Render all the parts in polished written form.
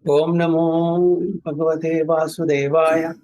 Om Namo Bhagavate Vasudevaya.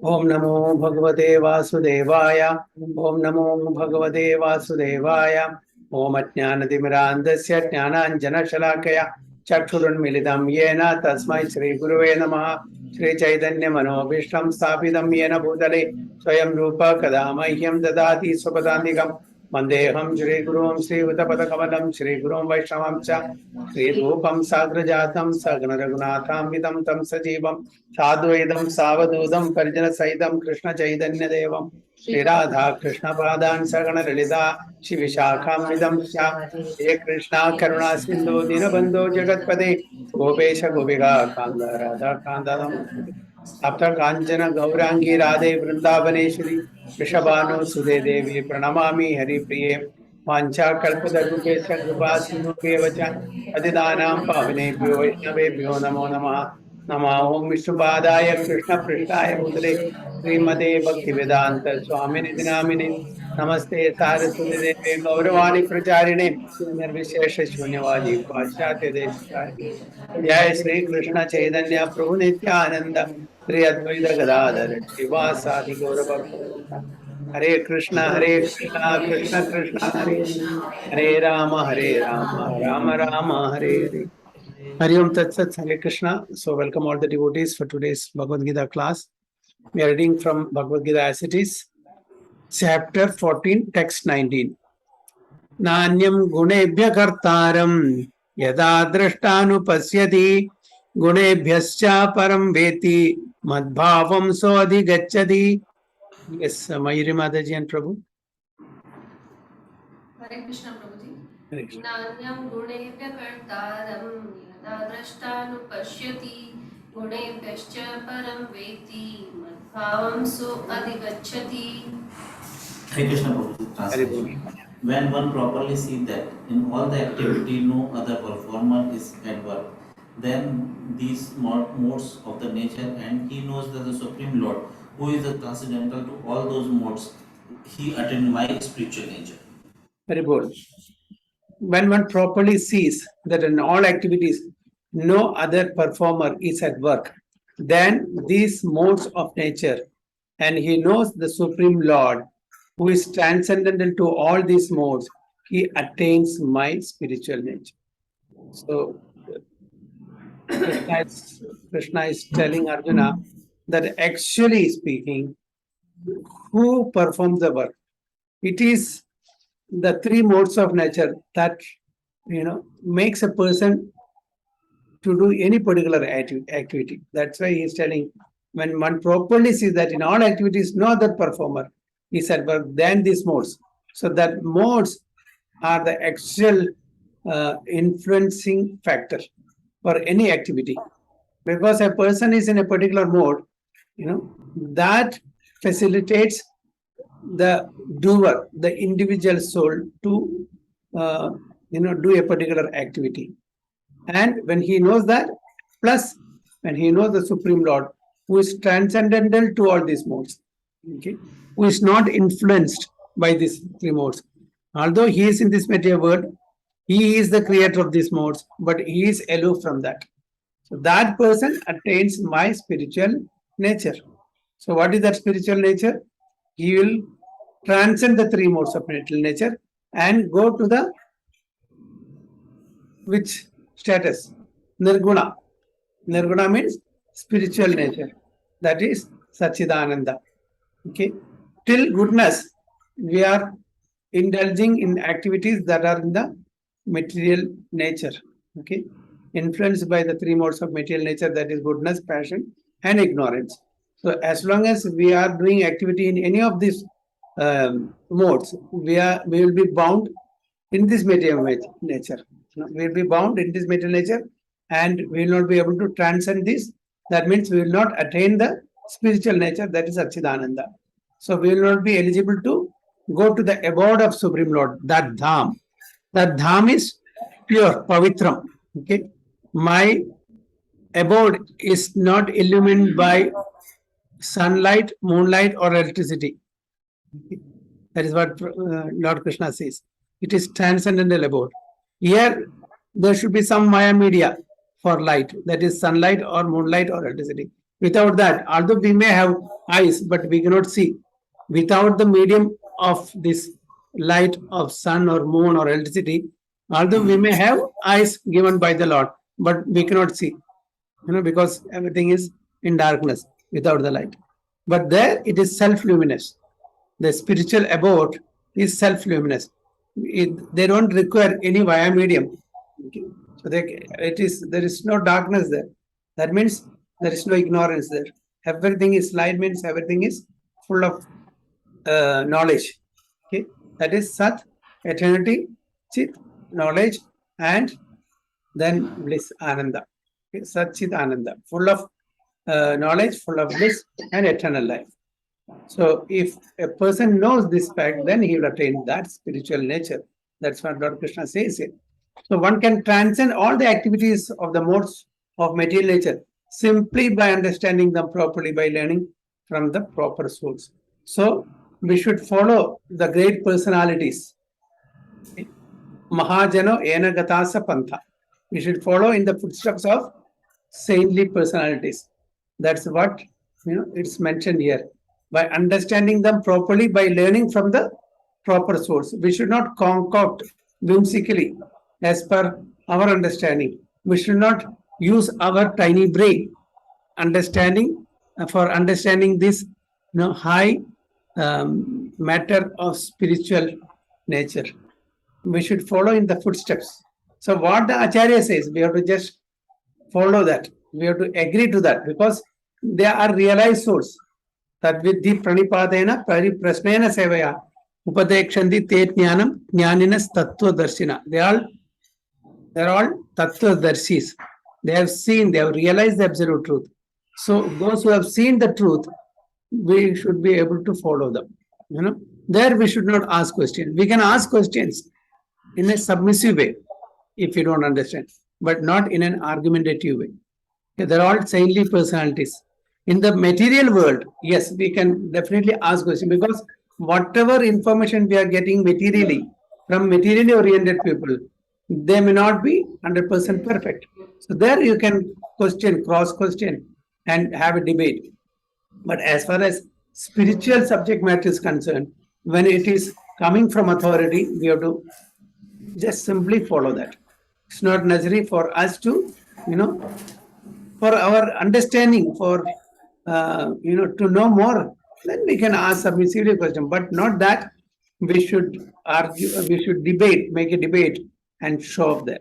Om Namo Bhagavate Vasudevaya. Om Namo Bhagavate Vasudevaya. Om Ajnanatimirandasya Jnananjana Shalakaya Chakshurunmilitam Yena Tasmai Shri Guruve Namaha. Shri Chaitanya Manobhishtam Sthapitam Yena Bhutale Swayam Rupa Kadamahyam Dadati Supadantikam Mandeham Shri Gurum Shri Uttapadakamalam Shri Gurum Vaishnavam Cha Shri Rupam Sagrajatam Sagna Raghunatham Vidam Tam Sajivam Sadhuedam Savadudam Parijana Saitam Krishna Chaitanya Devam Shri Radha Krishna Padan Sagana Lilita Shri Vishakham Vidam Sya Shri Krishna Karuna Sindhu Dinabandhu Jagatpade Gopesha Gopiga Kanda Radha Kanda Namaste Sapta Kanchana Gaurangi Radhe Vrindavaneshwari Vrishabhanu Sudhe Devi Pranamami Hari Priye Vancha Kalpatarupesha Kripa Sindhupevacha Patidanam Pavanebhyo Vaishnavebhyo Namo Namaha Nama Om Vishnupadaya Krishna Prishtaya Bhutale Srimate Bhaktivedanta Swamini Dinamini Namaste Saraswati Devi Gauravani Pracharine Nirvishesha Shunyavadi Paschatya Deshikari Jai Sri Krishna Chaitanya Prabhu Nityananda Sri Advaita Gadadhar Srivasadi Gaurabhakta Hare Krishna Krishna Krishna Hare Hare Rama Rama Hare Hare Hari Om Tat Sat Hare Krishna. So welcome all the devotees for today's Bhagavad Gita class. We are reading from Bhagavad Gita as it is, chapter 14, text 19. Nanyam gunebhya kartaram yada drashtanupasyati gunebhyascha param veti madbhavam soadhi gacchati. Yes, Mayuri Mataji and Prabhu. Hare Krishna Prabhuji. Nanyam gunebhya kartaram yada drashtanupashyati gunebhyascha param veti madbhavam so adhigacchati. Hare Krishna Prabhuji. Translation. When one properly sees that in all the activity no other performer is at work, then these modes of the nature, and he knows that the Supreme Lord, who is the transcendental to all those modes, he attains my spiritual nature. Very good. When one properly sees that in all activities no other performer is at work, then these modes of nature, and he knows the Supreme Lord, who is transcendental to all these modes, he attains my spiritual nature. So Krishna is telling Arjuna that actually speaking, who performs the work? It is the three modes of nature that makes a person to do any particular activity. That's why he is telling, when one properly sees that in all activities no other performer is at work than these modes. So that modes are the actual influencing factor for any activity. Because a person is in a particular mode, that facilitates the doer, the individual soul to do a particular activity. And when he knows that, plus when he knows the Supreme Lord, who is transcendental to all these modes, okay, who is not influenced by these three modes. Although he is in this material world, he is the creator of these modes, but he is aloof from that. So that person attains my spiritual nature. So what is that spiritual nature? He will transcend the three modes of material nature and go to the which status? Nirguna. Nirguna means spiritual nature. That is Satchidananda. Okay. Till goodness, we are indulging in activities that are in the material nature. Okay. Influenced by the three modes of material nature, that is goodness, passion, and ignorance. So as long as we are doing activity in any of these modes, we will be bound in this material nature. We will be bound in this material nature, and we will not be able to transcend this. That means we will not attain the spiritual nature, that is Satchidananda. So we will not be eligible to go to the abode of Supreme Lord, that dham. That dham is pure, pavitram. Okay, my abode is not illumined by sunlight, moonlight, or electricity. That is what Lord Krishna says. It is transcendental abode. Here, there should be some Maya media. for light, that is sunlight or moonlight or electricity. Without that, although we may have eyes, but we cannot see. Without the medium of this light of sun or moon or electricity, although we may have eyes given by the Lord, but we cannot see, because everything is in darkness without the light. But there it is self-luminous. The spiritual abode is self-luminous. They don't require any via medium. Okay. So there is no darkness there. That means there is no ignorance there. Everything is light, means everything is full of knowledge. Okay, that is Sat, eternity, Chit, knowledge, and then bliss, Ananda. Okay, Sat, Chit, Ananda, full of knowledge, full of bliss, and eternal life. So if a person knows this fact, then he will attain that spiritual nature. That's what Lord Krishna says here. So one can transcend all the activities of the modes of material nature simply by understanding them properly, by learning from the proper source. So we should follow the great personalities. Mahajano ena gatasa pantha. We should follow in the footsteps of saintly personalities. That's what it's mentioned here. By understanding them properly, by learning from the proper source. We should not concoct whimsically as per our understanding. We should not use our tiny brain for understanding this high matter of spiritual nature. We should follow in the footsteps. So what the Acharya says, we have to just follow that. We have to agree to that, because they are realized souls. That vidhi pranipadena prasnena sevaya upadekshanti te jnanam jnaninas tattva darshina. They're all tattva darshis. They have seen, they have realized the absolute truth. So those who have seen the truth, we should be able to follow them. There we should not ask questions. We can ask questions in a submissive way if you don't understand, but not in an argumentative way. They're all saintly personalities. In the material world, yes, we can definitely ask questions, because whatever information we are getting materially from materially oriented people, they may not be 100% perfect. So there you can question, cross-question, and have a debate. But as far as spiritual subject matter is concerned, when it is coming from authority, we have to just simply follow that. It's not necessary for us to, for our understanding, for to know more, then we can ask submissive question, but not that we should argue, we should debate, make a debate and show up there.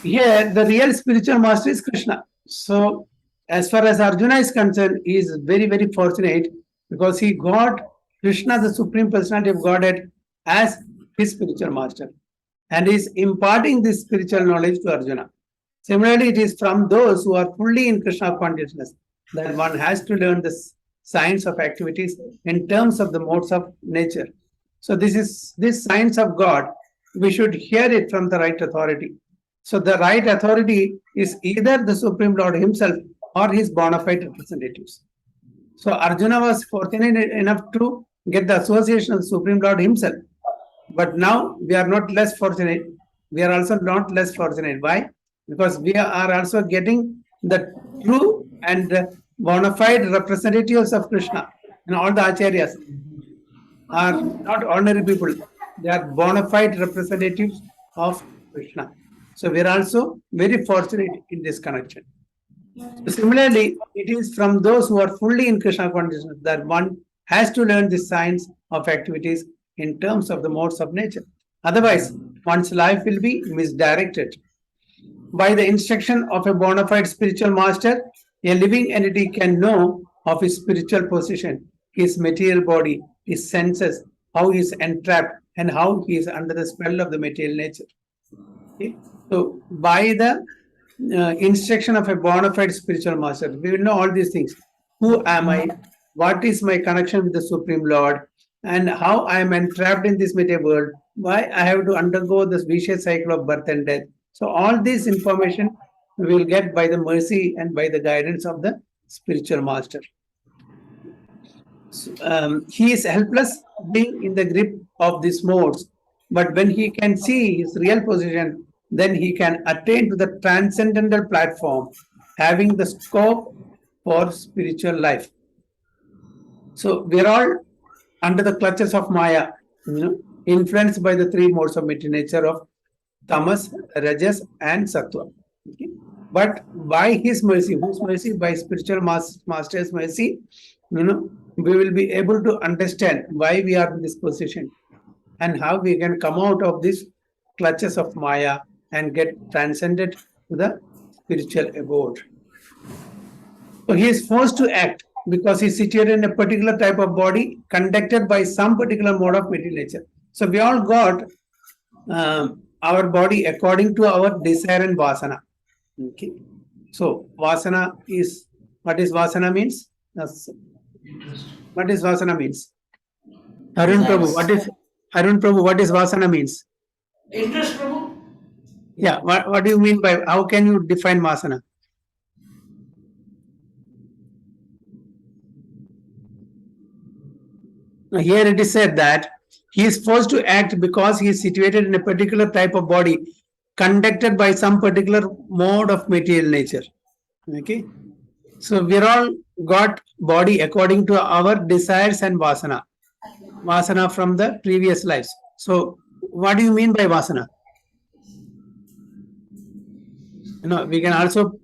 Here, the real spiritual master is Krishna. So, as far as Arjuna is concerned, he is very, very fortunate, because he got Krishna, the Supreme Personality of Godhead, as his spiritual master, and is imparting this spiritual knowledge to Arjuna. Similarly, it is from those who are fully in Krishna consciousness that one has to learn the science of activities in terms of the modes of nature. So this science of God, we should hear it from the right authority. So the right authority is either the Supreme Lord himself or his bona fide representatives. So Arjuna was fortunate enough to get the association of the Supreme Lord himself. But now we are not less fortunate. We are also not less fortunate. Why? Because we are also getting the true and bona fide representatives of Krishna. And all the acharyas are not ordinary people. They are bona fide representatives of Krishna. So we are also very fortunate in this connection. So similarly, it is from those who are fully in Krishna consciousness that one has to learn the science of activities in terms of the modes of nature. Otherwise, one's life will be misdirected. By the instruction of a bona fide spiritual master, a living entity can know of his spiritual position, his material body, his senses, how he is entrapped, and how he is under the spell of the material nature. Okay? So, by the instruction of a bona fide spiritual master, we will know all these things. Who am I? What is my connection with the Supreme Lord? And how I am entrapped in this material world? Why I have to undergo this vicious cycle of birth and death? So all this information we will get by the mercy and by the guidance of the spiritual master. So, he is helpless being in the grip of these modes, but when he can see his real position, then he can attain to the transcendental platform, having the scope for spiritual life. So we're all under the clutches of Maya, influenced by the three modes of material nature of tamas, rajas, and sattva. Okay? But by his mercy, whose mercy? By spiritual master's mercy, we will be able to understand why we are in this position and how we can come out of these clutches of Maya and get transcended to the spiritual abode. So he is forced to act because he is situated in a particular type of body conducted by some particular mode of material nature. So we all got our body according to our desire and vasana. Okay. So vasana is, what is vasana means? What is vasana means? Arun Prabhu, what is vasana means? Interest, Prabhu. Yeah, what do you mean by, how can you define vasana? Now here it is said that he is forced to act because he is situated in a particular type of body conducted by some particular mode of material nature. Okay. So we're all got body according to our desires and vasana. Vasana from the previous lives. So what do you mean by vasana? We can also,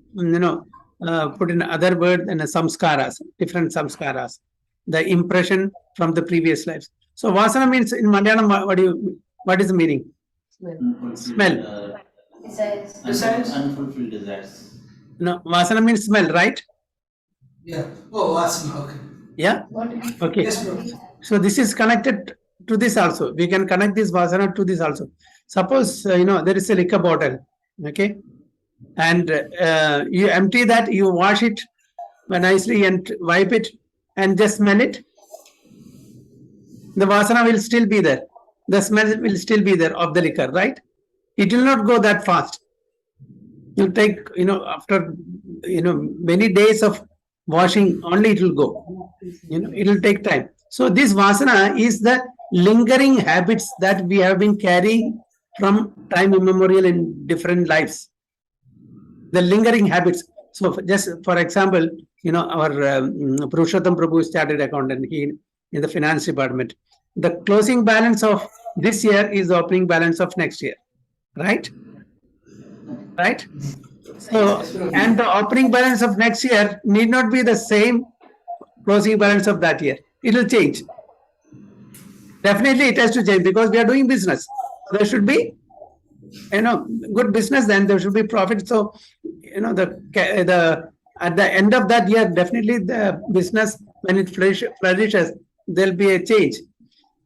put in other word in samskaras, different samskaras, the impression from the previous lives. So vasana means in Malayalam, what is the meaning? Smell. Desires. Unfulfilled desires. No, vasana means smell, right? Yeah. Oh, vasana. Okay. Yeah. Okay. Yes, Prabhu. So this is connected to this also. We can connect this vasana to this also. Suppose there is a liquor bottle, okay, and you empty that, you wash it nicely and wipe it and just smell it. The vasana will still be there. The smell will still be there of the liquor, right? It will not go that fast. You'll take, after, many days of washing, only it will go. It will take time. So this vasana is the lingering habits that we have been carrying from time immemorial in different lives. The lingering habits. So just for example, our Purushottam Prabhu is chartered accountant. He in the finance department. The closing balance of this year is the opening balance of next year. Right? Right? So, and the opening balance of next year need not be the same closing balance of that year. It will change. Definitely it has to change because we are doing business. There should be, good business, then there should be profit. So, the at the end of that year, definitely the business, when it flourishes, there'll be a change.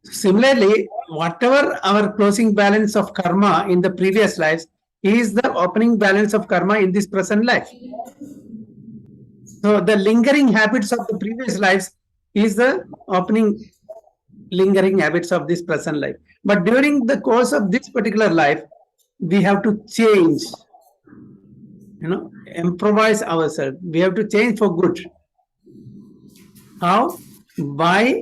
Similarly, whatever our closing balance of karma in the previous lives is the opening balance of karma in this present life. So the lingering habits of the previous lives is the opening lingering habits of this present life. But during the course of this particular life, we have to change, improvise ourselves. We have to change for good. How? By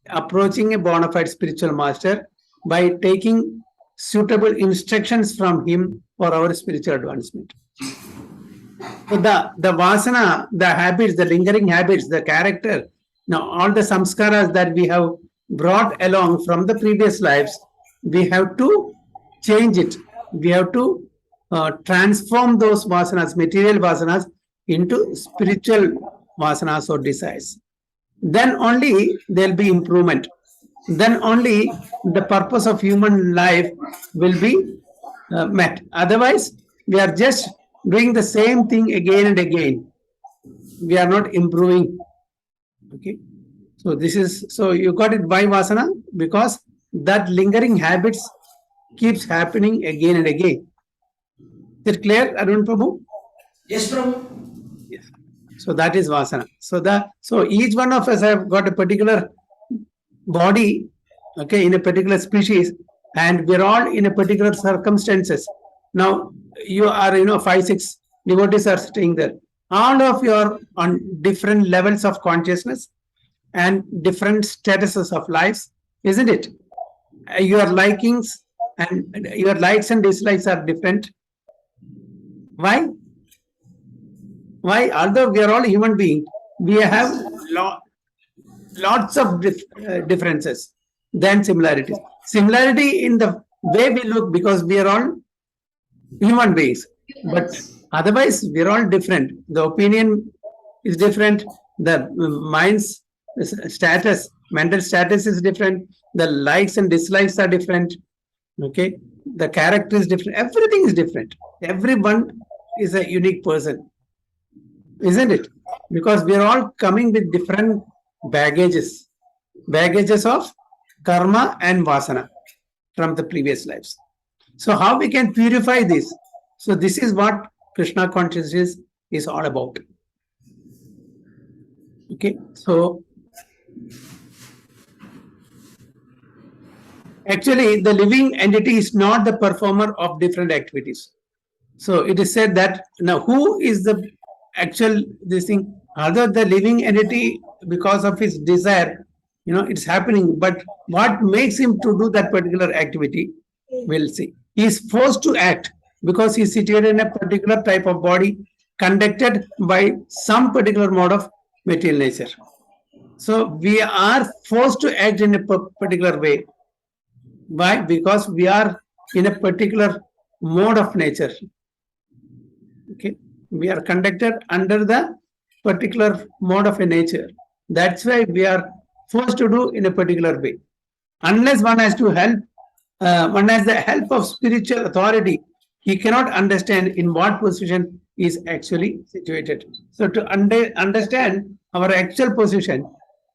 approaching a bona fide spiritual master, by taking suitable instructions from him for our spiritual advancement. So the vasana, the habits, the lingering habits, the character, all the samskaras that we have brought along from the previous lives, we have to change it. We have to transform those vasanas, material vasanas, into spiritual vasanas or desires. Then only there will be improvement. Then only the purpose of human life will be met. Otherwise, we are just doing the same thing again and again. We are not improving. Okay. So you got it by vasana because that lingering habits keeps happening again and again. Is it clear, Arun Prabhu? Yes, Prabhu. Yes. So that is vasana. So each one of us have got a particular body, okay, in a particular species, and we're all in a particular circumstances. Now you are, 5, 6 devotees are staying there. All of you are on different levels of consciousness and different statuses of lives, isn't it? Your likings and your likes and dislikes are different. Why? Why? Although we are all human beings, we have lots of differences than similarities. Similarity in the way we look, because we are all human beings, but otherwise we are all different. The opinion is different. The mind's status, mental status is different. The likes and dislikes are different. Okay, the character is different. Everything is different. Everyone is a unique person, isn't it? Because we are all coming with different baggages of karma and vasana from the previous lives. So how we can purify this? So this is what Krishna consciousness is all about. Okay, so actually the living entity is not the performer of different activities. So it is said that now who is the actual this thing? Other the living entity, because of his desire, it's happening. But what makes him to do that particular activity? We'll see. He is forced to act because he is situated in a particular type of body conducted by some particular mode of material nature. So we are forced to act in a particular way. Why? Because we are in a particular mode of nature. Okay, we are conducted under the particular mode of a nature. That's why we are forced to do in a particular way. Unless one has to help, one has the help of spiritual authority, he cannot understand in what position he is actually situated. So to understand our actual position,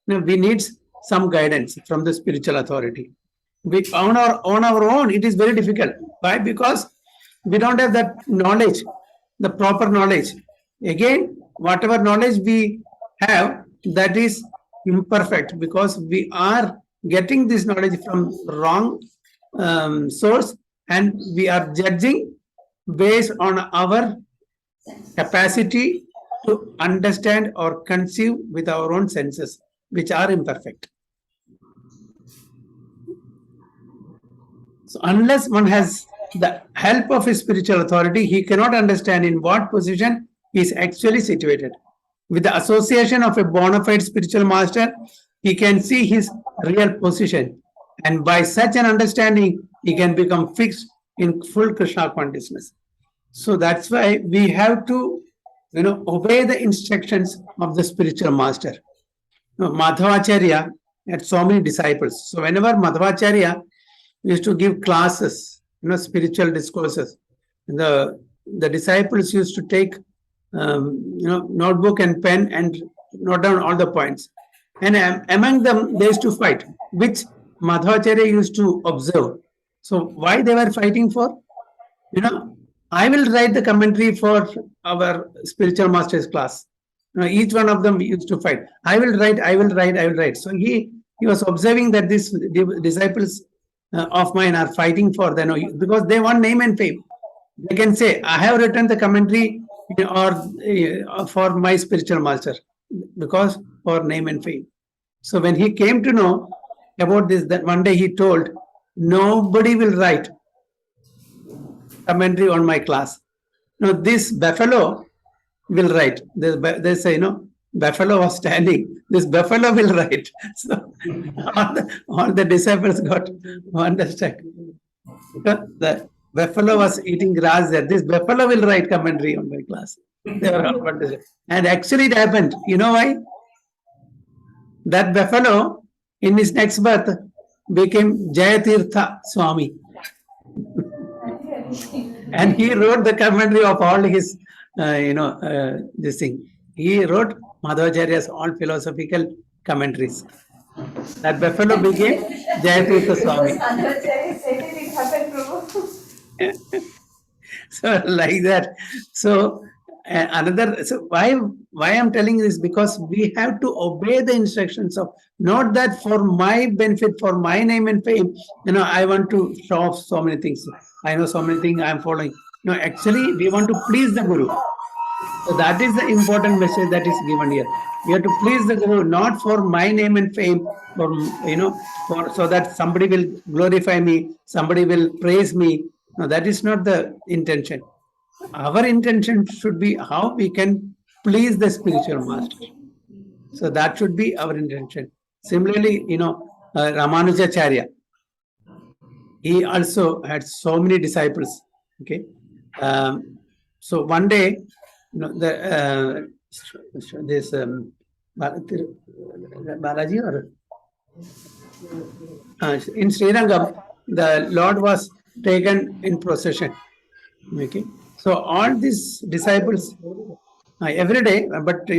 we need some guidance from the spiritual authority. On our own, it is very difficult. Why? Because we don't have that knowledge, the proper knowledge. Again, whatever knowledge we have, that is imperfect, because we are getting this knowledge from wrong source, and we are judging based on our capacity to understand or conceive with our own senses, which are imperfect. So unless one has the help of his spiritual authority, he cannot understand in what position he is actually situated. With the association of a bona fide spiritual master, he can see his real position. And by such an understanding, he can become fixed in full Krishna consciousness. So that's why we have to, obey the instructions of the spiritual master. Madhavacharya had so many disciples. So whenever Madhavacharya used to give classes, spiritual discourses, the disciples used to take notebook and pen and note down all the points. And among them, they used to fight, which Madhavacharya used to observe. So why they were fighting for? I will write the commentary for our spiritual master's class. Each one of them used to fight. I will write. So he was observing that these disciples of mine are fighting for because they want name and fame. They can say, I have written the commentary or for my spiritual master, because for name and fame. So when he came to know about this, that one day he told, nobody will write commentary on my class. This buffalo will write. They say, buffalo was standing. This buffalo will write. So all the disciples got understood. The buffalo was eating grass there. This buffalo will write commentary on my class. They were all understood. And actually it happened. You know why? That buffalo in his next birth became Jayatirtha Swami. And he wrote the commentary of all his, this thing. He wrote Madhavacharya's all philosophical commentaries. That buffalo became Jayatirtha Swami. So like that. So why I'm telling this, because we have to obey the instructions of, not that for my benefit, for my name and fame, I want to show off so many things. I know so many things I'm following. Actually we want to please the Guru. So that is the important message that is given here. We have to please the Guru, not for my name and fame, for so that somebody will glorify me, somebody will praise me. No, that is not the intention. Our intention should be how we can please the spiritual master. So that should be our intention. Similarly, Ramanujacharya, he also had so many disciples. Okay, so one day, this Balaji or in Srirangam, the Lord was taken in procession. Okay, so all these disciples every day, but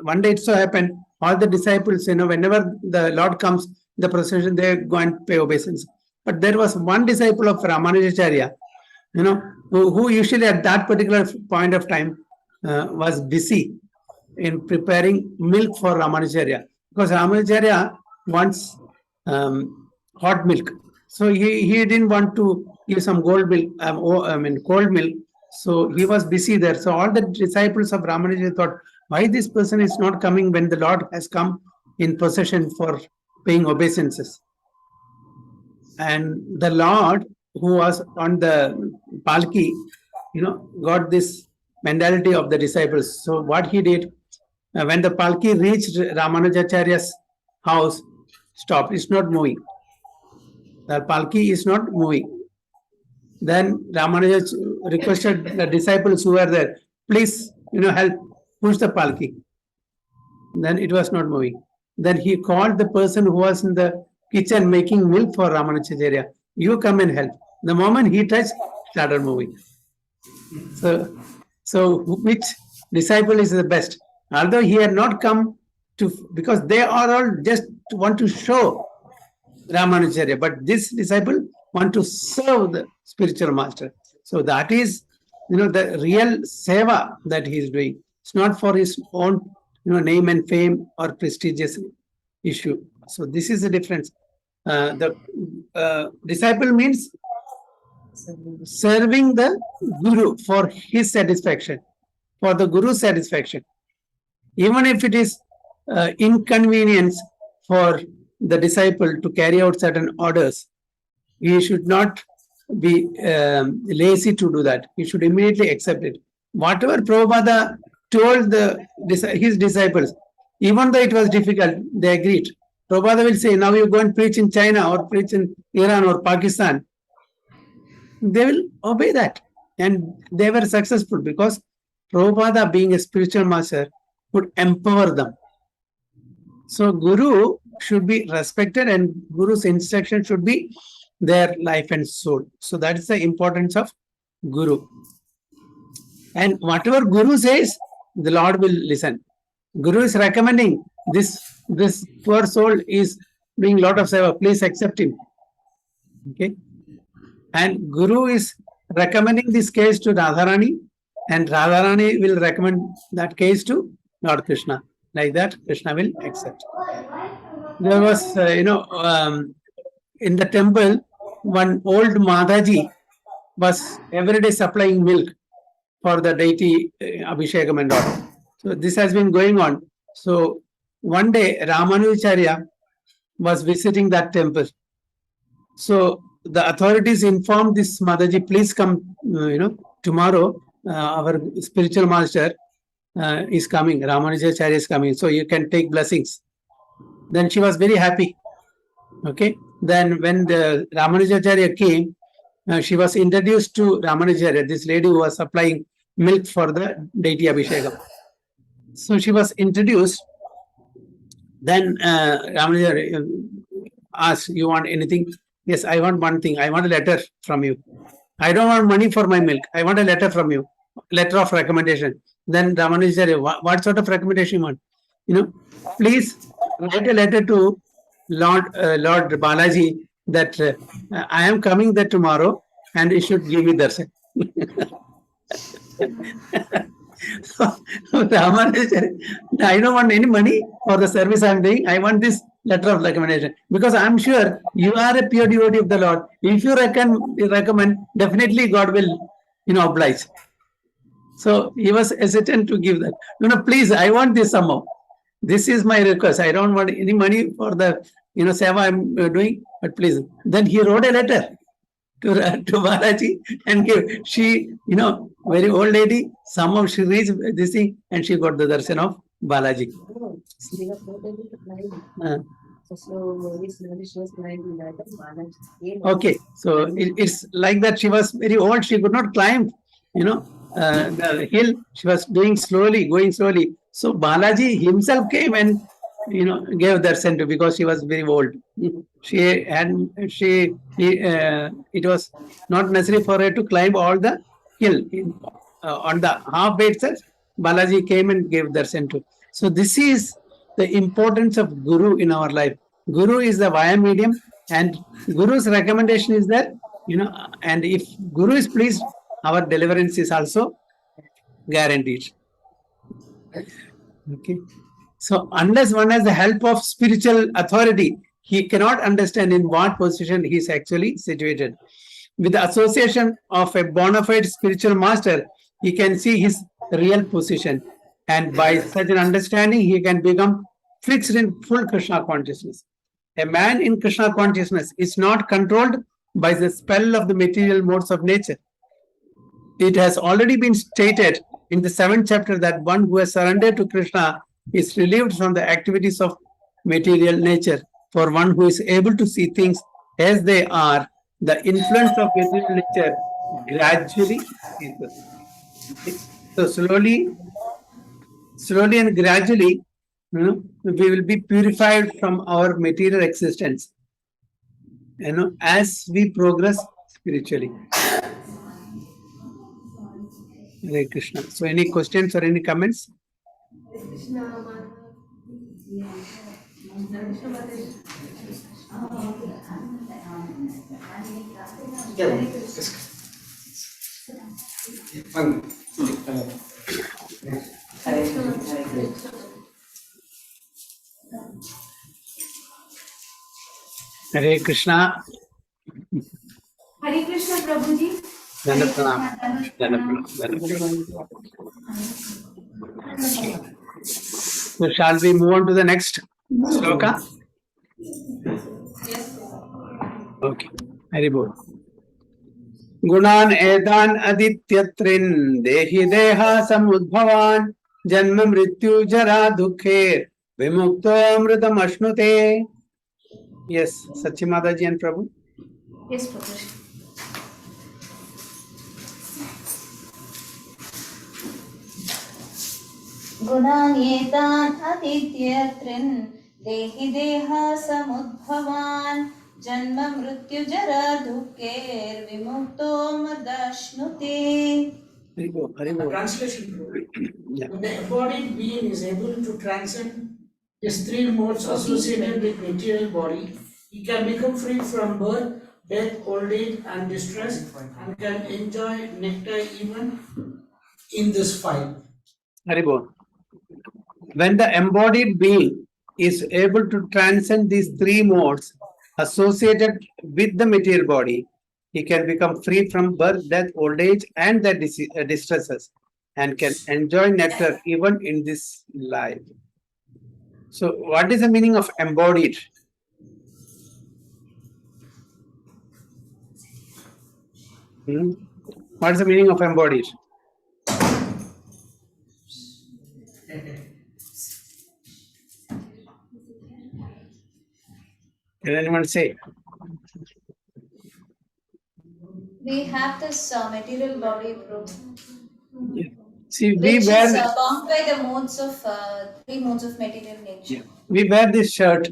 one day it so happened, all the disciples, whenever the Lord comes, the procession, they go and pay obeisance. But there was one disciple of Ramanujacharya, who usually at that particular point of time was busy in preparing milk for Ramanujacharya, because Ramanujacharya wants hot milk. So he didn't want to give some cold milk. So he was busy there. So all the disciples of Ramanujacharya thought, why this person is not coming when the Lord has come in procession for paying obeisances? And the Lord, who was on the palki, got this mentality of the disciples. So what he did, when the palki reached Ramanujacharya's house, stopped. It's not moving. The palki is not moving. Then Ramanuja requested the disciples who were there, please, help push the palki. Then it was not moving. Then he called the person who was in the kitchen making milk for Ramanujacharya. You come and help. The moment he touched, started moving. So which disciple is the best? Although he had not come to, because they are all just want to show Ramanujacharya, but this disciple want to serve the spiritual master. So that is, the real seva that he is doing. It's not for his own, name and fame or prestigious issue. So this is the difference. The disciple means serving the Guru for his satisfaction, for the Guru's satisfaction. Even if it is inconvenience for the disciple to carry out certain orders, he should not be lazy to do that. He should immediately accept it. Whatever Prabhupada told his disciples, even though it was difficult, they agreed. Prabhupada will say, now you go and preach in China or preach in Iran or Pakistan. They will obey that. And they were successful because Prabhupada, being a spiritual master, would empower them. So Guru should be respected and Guru's instruction should be their life and soul. So that is the importance of Guru. And whatever Guru says, the Lord will listen. Guru is recommending this poor soul is doing a lot of seva. Please accept him. Okay. And Guru is recommending this case to Radharani, and Radharani will recommend that case to Lord Krishna. Like that, Krishna will accept. There was, in the temple, one old Mataji was every day supplying milk for the deity Abhishekam and all. So this has been going on. So one day Ramanujacharya was visiting that temple. So the authorities informed this Mataji, please come, tomorrow our spiritual master is coming, Ramanujacharya is coming, so you can take blessings. Then she was very happy. Okay. Then when the Ramanujacharya came, she was introduced to Ramanujacharya, this lady who was supplying milk for the deity Abhishekam. So she was introduced. Then Ramanujacharya asked, you want anything? Yes, I want one thing. I want a letter from you. I don't want money for my milk. I want a letter from you. Letter of recommendation. Then Ramanujacharya, what sort of recommendation you want? Please write a letter to Lord Balaji that I am coming there tomorrow and you should give me darshan. Ramanujacharya, I don't want any money for the service I am doing. I want this letter of recommendation because I am sure you are a pure devotee of the Lord. If you recommend, definitely God will, oblige. So he was hesitant to give that. No, please, I want this somehow. This is my request. I don't want any money for the seva I'm doing, but please. Then he wrote a letter to Balaji and gave. She, very old lady, somehow she reached this thing and she got the darshan of Balaji. Okay, so it's like that. She was very old. She could not climb, the hill. She was going slowly. So Balaji himself came and gave darshan to, because she was very old. It was not necessary for her to climb all the hill. On the halfway itself, Balaji came and gave darshan to. So this is the importance of Guru in our life. Guru is the via medium, and Guru's recommendation is that, and if Guru is pleased, our deliverance is also guaranteed. Okay. So unless one has the help of spiritual authority, he cannot understand in what position he is actually situated. With the association of a bona fide spiritual master, he can see his real position. And by such an understanding, he can become fixed in full Krishna consciousness. A man in Krishna consciousness is not controlled by the spell of the material modes of nature. It has already been stated in the 7th chapter that one who has surrendered to Krishna is relieved from the activities of material nature. For one who is able to see things as they are, the influence of material nature gradually ceases. So slowly and gradually, we will be purified from our material existence, as we progress spiritually. Hare Krishna. So any questions or any comments? Hare Krishna. Hare Krishna, Prabhuji. Dana pranam. So shall we move on to the next sloka? Yes. Okay. Hari Bol. Gunan edan adityatrin dehi deha samudbhavan janma mrityu jara dukhe vimukto amritam ashnute. Yes, Sachimadaji and Prabhu. Yes, Prabhuji. गुणान्येतान् अतीत्यत्रिन् देहि देहा समुद्भवान् जन्म मृत्यु जरा दुःखेर्विमुक्तो मदाश्नुते. Translation. When the embodied being is able to transcend his three modes associated with material body, he can become free from birth, death, old age, and distress, and can enjoy nectar even in this fight. Haribol. When the embodied being is able to transcend these three modes associated with the material body, he can become free from birth, death, old age, and their distresses, and can enjoy nectar even in this life. So, what is the meaning of embodied? What is the meaning of embodied? Can anyone say? We have this material body, Yeah. See, which is bound by the modes of three modes of material nature. Yeah. We wear this shirt,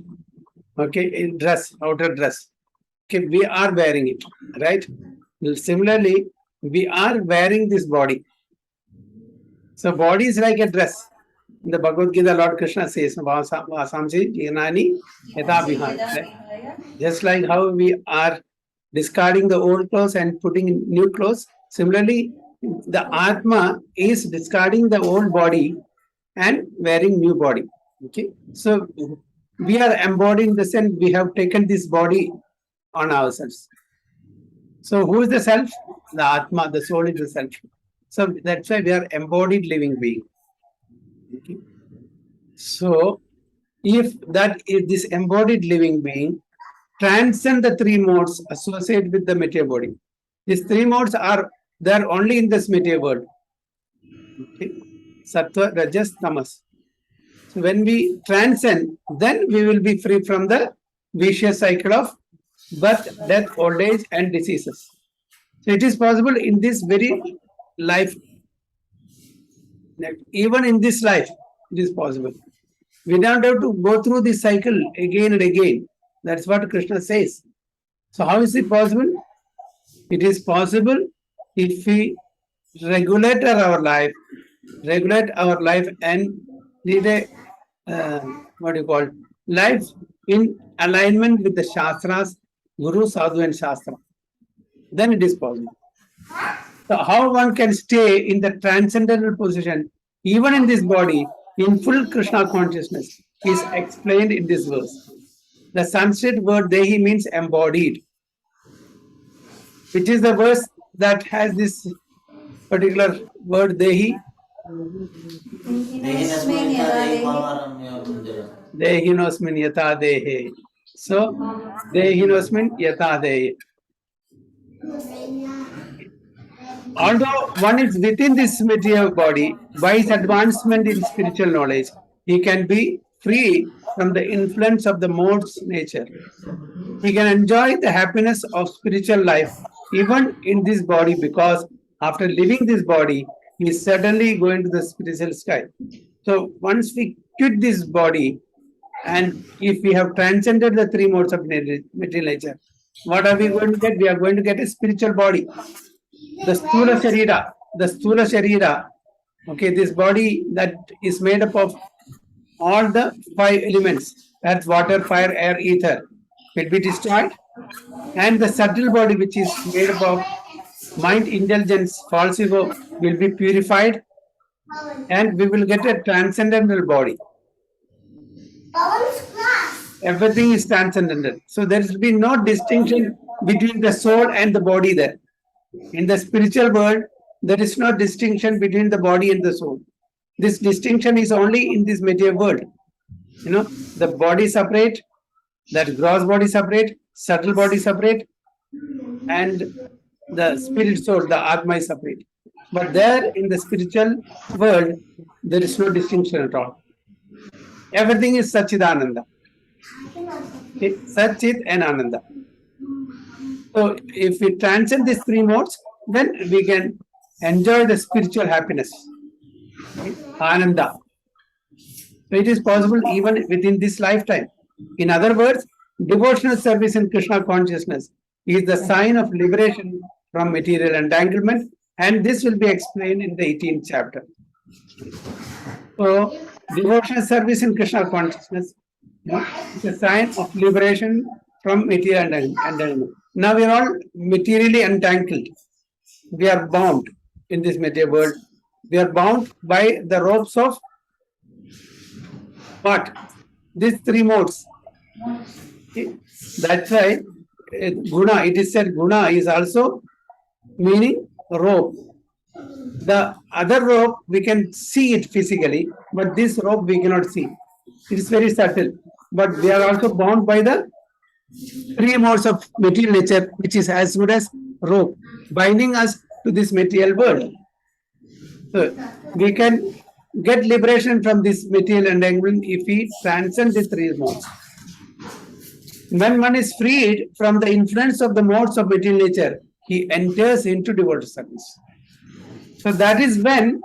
okay, dress, outer dress. Okay, we are wearing it, right? Similarly, we are wearing this body. So, body is like a dress. In the Bhagavad Gita, Lord Krishna says, just like how we are discarding the old clothes and putting in new clothes, similarly, the Atma is discarding the old body and wearing new body. Okay, so we are embodying this, and we have taken this body on ourselves. So who is the self? The Atma, the soul is the self. So that's why we are embodied living being. Okay. So if this embodied living being transcend the three modes associated with the material body, these three modes are there only in this material world. Okay. Sattva, Rajas, Tamas. So when we transcend, then we will be free from the vicious cycle of birth, death, old age, and diseases. So it is possible in this very life, even in this life, it is possible. We don't have to go through this cycle again and again. That's what Krishna says. So how is it possible? It is possible if we regulate our life and lead a life in alignment with the Shastras, Guru, Sadhu and Shastra. Then it is possible. So how one can stay in the transcendental position, even in this body, in full Krishna consciousness, is explained in this verse. The Sanskrit word Dehi means embodied, which is the verse that has this particular word Dehi. Dehinosmin yata dehe. So, Dehinosmin yata dehe. Although one is within this material body, by his advancement in spiritual knowledge, he can be free from the influence of the mode's nature. He can enjoy the happiness of spiritual life even in this body, because after leaving this body, he is certainly going to the spiritual sky. So once we quit this body, and if we have transcended the three modes of material nature, what are we going to get? We are going to get a spiritual body. The Sthula Sharira, okay, this body that is made up of all the five elements, earth, water, fire, air, ether, will be destroyed. And the subtle body, which is made up of mind, intelligence, false ego, will be purified. And we will get a transcendental body. Everything is transcendental. So there will be no distinction between the soul and the body there. In the spiritual world, there is no distinction between the body and the soul. This distinction is only in this material world. You know, the body separate, that gross body separate, subtle body separate, and the spirit soul, the Atma is separate. But there in the spiritual world, there is no distinction at all. Everything is Satchidananda. Okay? Satchit and Ananda. So if we transcend these three modes, then we can enjoy the spiritual happiness. Okay? Ananda. So it is possible even within this lifetime. In other words, devotional service in Krishna consciousness is the sign of liberation from material entanglement, and this will be explained in the 18th chapter. So, devotional service in Krishna consciousness is a sign of liberation from material entanglement. Now we are all materially entangled. We are bound in this material world. We are bound by the ropes of what? These three modes. Okay. That's why guna, it is said guna is also meaning rope. The other rope, we can see it physically, but this rope we cannot see. It is very subtle. But we are also bound by the three modes of material nature, which is as good as rope, binding us to this material world. So we can get liberation from this material entanglement if we transcend the three modes. When one is freed from the influence of the modes of material nature, he enters into devotional service. So that is when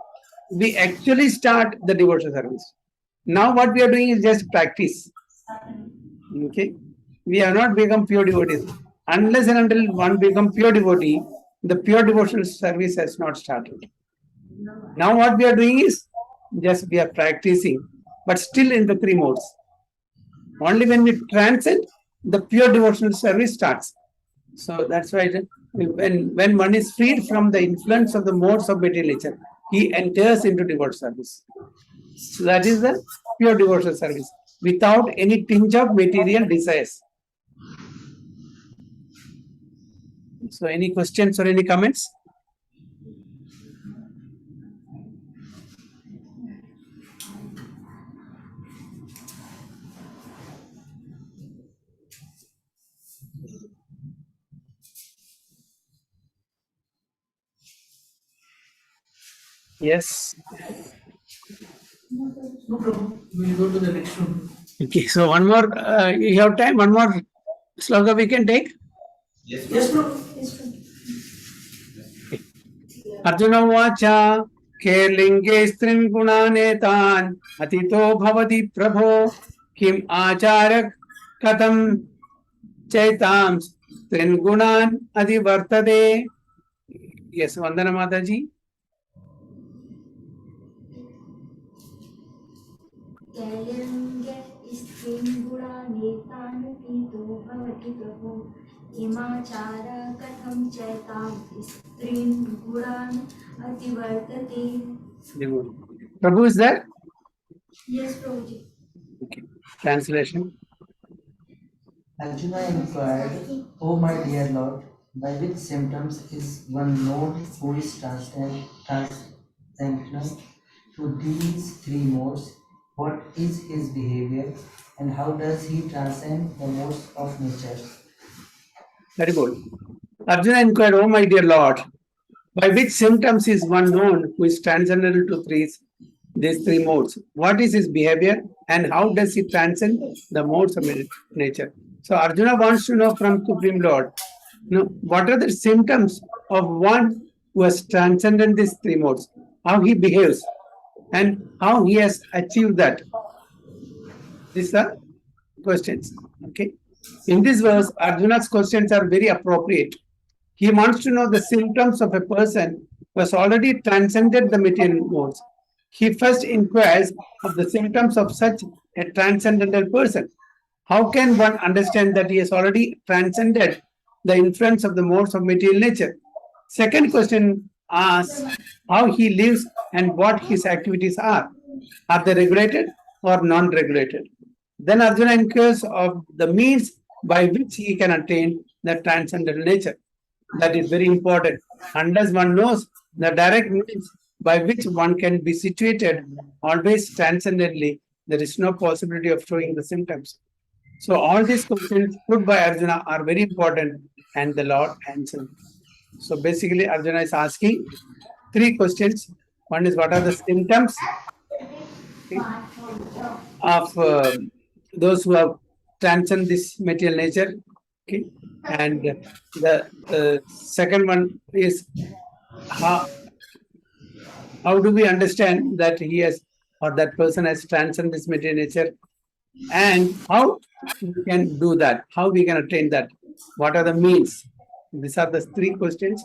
we actually start the devotional service. Now what we are doing is just practice. Okay? We have not become pure devotees. Unless and until one becomes pure devotee, the pure devotional service has not started. Now what we are doing is just we are practicing, but still in the three modes. Only when we transcend, the pure devotional service starts. So that's why when one is freed from the influence of the modes of material nature, he enters into devotional service. So that is the pure devotional service, without any tinge of material desires. So any questions or any comments? Yes. No problem. We'll go to the next one. Okay, so one more, you have time, one more sloka we can take? Yes, Yes, Prabhu. Arjuna Vacha, Kerlinge Strin Gunanetan, Atito Bhavati Prabho, Kim Acharak Katam Chaitams, Strin Gunan Adivartade. Yes, Vandana Mataji. कैलिङ्गे स्त्रीङ्गुणानेतानुतीतो भवति प्रभो इमाचार कथं चैतां स्त्रीन् गुणान् अतिवर्तते. Prabhu is there? Yes, Prabhuji. Okay. Translation. Arjuna inquired, O my dear Lord, by which symptoms is one known who is transcendental to these three modes? What is his behavior, and how does he transcend the modes of nature? Very good. Arjuna inquired, O my dear Lord, by which symptoms is one known who is transcendental to these three modes? What is his behavior, and how does he transcend the modes of nature? So Arjuna wants to know from Supreme Lord, what are the symptoms of one who has transcended these three modes, how he behaves, and how he has achieved that. These are questions. Okay. In this verse, Arjuna's questions are very appropriate. He wants to know the symptoms of a person who has already transcended the material modes. He first inquires of the symptoms of such a transcendental person. How can one understand that he has already transcended the influence of the modes of material nature? Second question asks how he lives and what his activities are. Are they regulated or non-regulated? Then Arjuna inquires of the means by which he can attain the transcendental nature. That is very important. Unless one knows the direct means by which one can be situated always transcendently, there is no possibility of showing the symptoms. So all these questions put by Arjuna are very important, and the Lord answered. So basically Arjuna is asking three questions. One is, what are the symptoms of those who have transcended this material nature? Okay. And the second one is, how do we understand that he has, or that person has transcended this material nature, and how we can do that, how we can attain that, what are the means? These are the three questions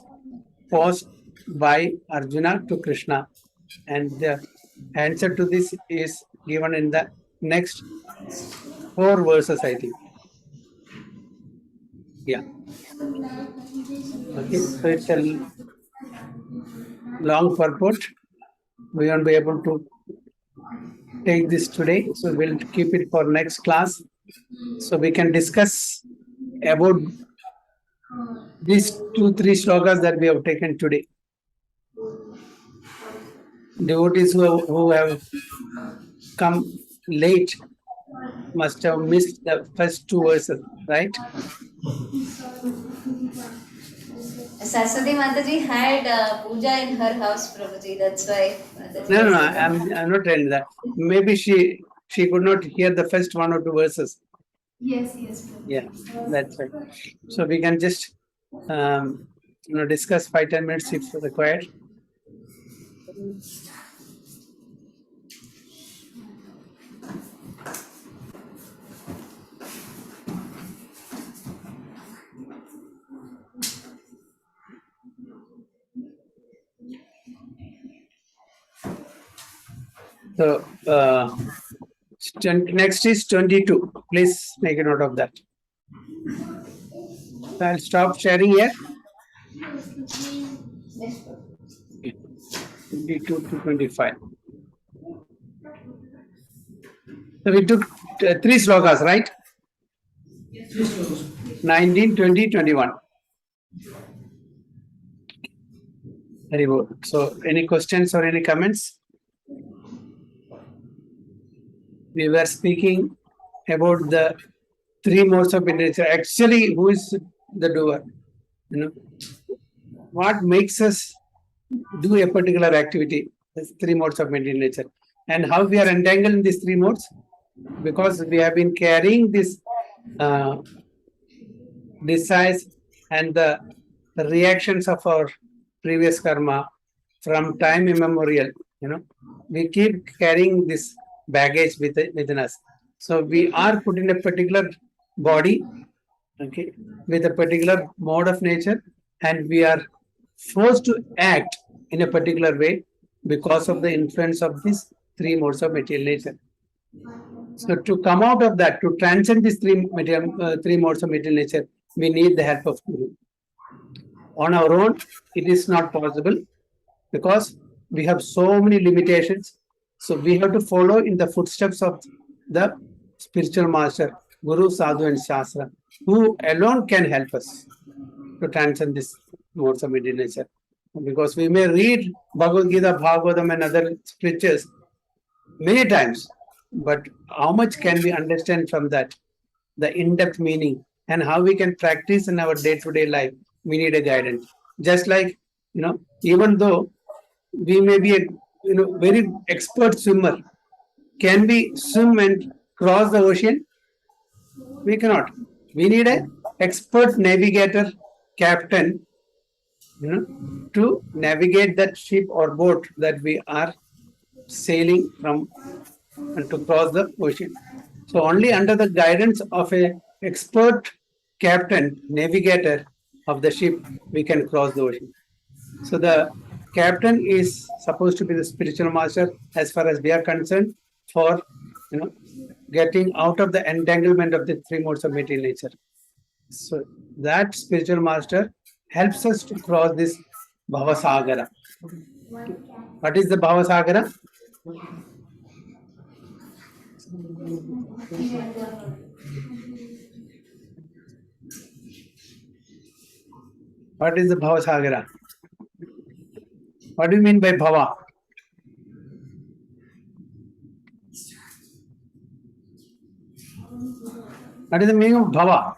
posed by Arjuna to Krishna, and the answer to this is given in the next 4 verses, I think. Yeah. Okay, so it's a long purport. We won't be able to take this today, so we'll keep it for next class, so we can discuss about these 2-3 slokas that we have taken today. Devotees who have come late must have missed the first 2 verses, right? Saraswati Mataji had puja in her house, Prabhuji. That's why. No, I'm not telling that. Maybe she could not hear the first 1 or 2 verses. Yes, Prabhuji. Yeah, that's right. So we can just discuss 5-10 minutes if required. So next is 22. Please make a note of that. So I'll stop sharing here. 22 to 25. So we took 3 slokas, right? 19, 20, 21. Very good. So any questions or any comments? We were speaking about the 3 modes of nature. Actually, who is the doer? What makes us do a particular activity? These three modes of material nature. And how we are entangled in these three modes? Because we have been carrying this desires and the reactions of our previous karma from time immemorial. We keep carrying this baggage within us. So we are put in a particular body, okay, with a particular mode of nature, and we are forced to act in a particular way because of the influence of these three modes of material nature. So to come out of that, to transcend these three modes of material nature, we need the help of Guru. On our own, it is not possible because we have so many limitations. So we have to follow in the footsteps of the spiritual master, Guru, Sadhu and Shastra, who alone can help us to transcend this modes of material nature. Because we may read Bhagavad Gita, Bhagavatam and other scriptures many times, but how much can we understand from that, the in-depth meaning, and how we can practice in our day-to-day life? We need a guidance. Just like, even though we may be a very expert swimmer, can we swim and cross the ocean? We cannot. We need an expert navigator, captain, to navigate that ship or boat that we are sailing from and to cross the ocean. So only under the guidance of an expert captain, navigator of the ship, we can cross the ocean. So the captain is supposed to be the spiritual master as far as we are concerned, for getting out of the entanglement of the three modes of material nature. So that spiritual master helps us to cross this Bhavasagara. What is the Bhavasagara? What is the Bhavasagara? What do you mean by Bhava? What is the meaning of Bhava?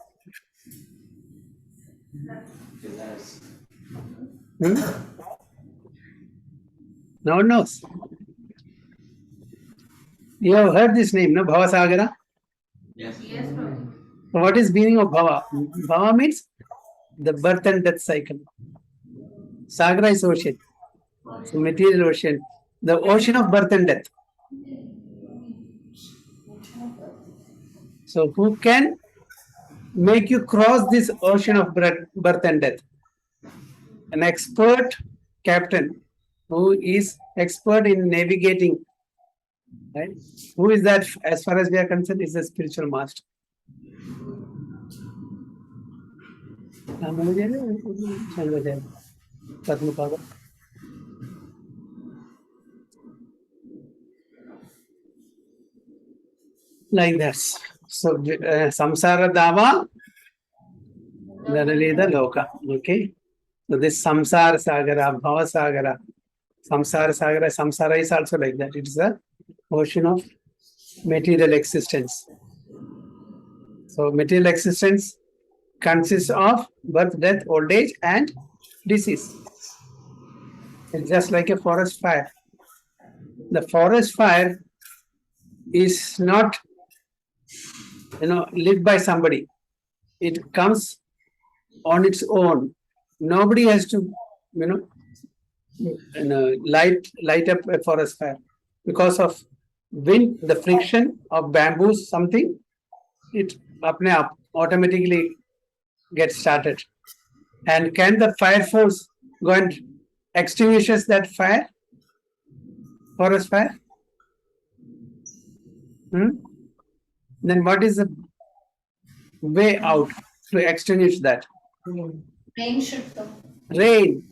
No one knows. You have heard this name, no? Bhavasagara? Yes. So what is meaning of Bhava? Bhava means the birth and death cycle. Sagra is ocean. So material ocean. The ocean of birth and death. So who can make you cross this ocean of birth and death? An expert captain who is expert in navigating. Right? Who is that? As far as we are concerned, is the spiritual master. Like that. So samsara dava, the loka. Okay. So this samsara sagara, bhava sagara, samsara is also like that. It is a ocean of material existence. So material existence consists of birth, death, old age, and disease. It's just like a forest fire. The forest fire is not, lit by somebody. It comes on its own. Nobody has to, light up a forest fire. Because of wind, the friction of bamboo, something, it automatically gets started. And can the fire force go and extinguishes that fire? Forest fire? Then what is the way out to extinguish that? Rain should come. Rain.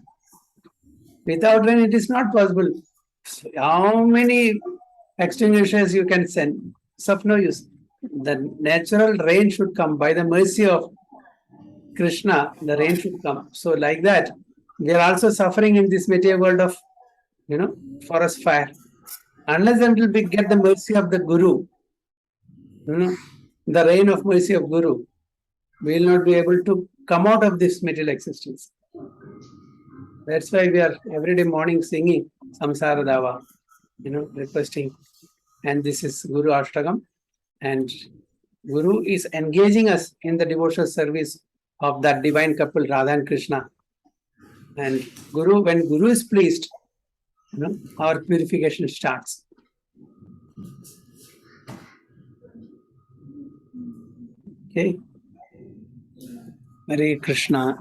Without rain, it is not possible. How many extinguishers you can send? It's of no use. The natural rain should come. By the mercy of Krishna, the rain should come. So like that, we are also suffering in this material world of, forest fire. Unless until we get the mercy of the Guru, the rain of mercy of Guru, we will not be able to come out of this material existence. That's why we are every day morning singing Samsara Dava, requesting. And this is Guru Ashtakam. And Guru is engaging us in the devotional service of that divine couple, Radha and Krishna. And when Guru is pleased, our purification starts. Okay. Hare Krishna.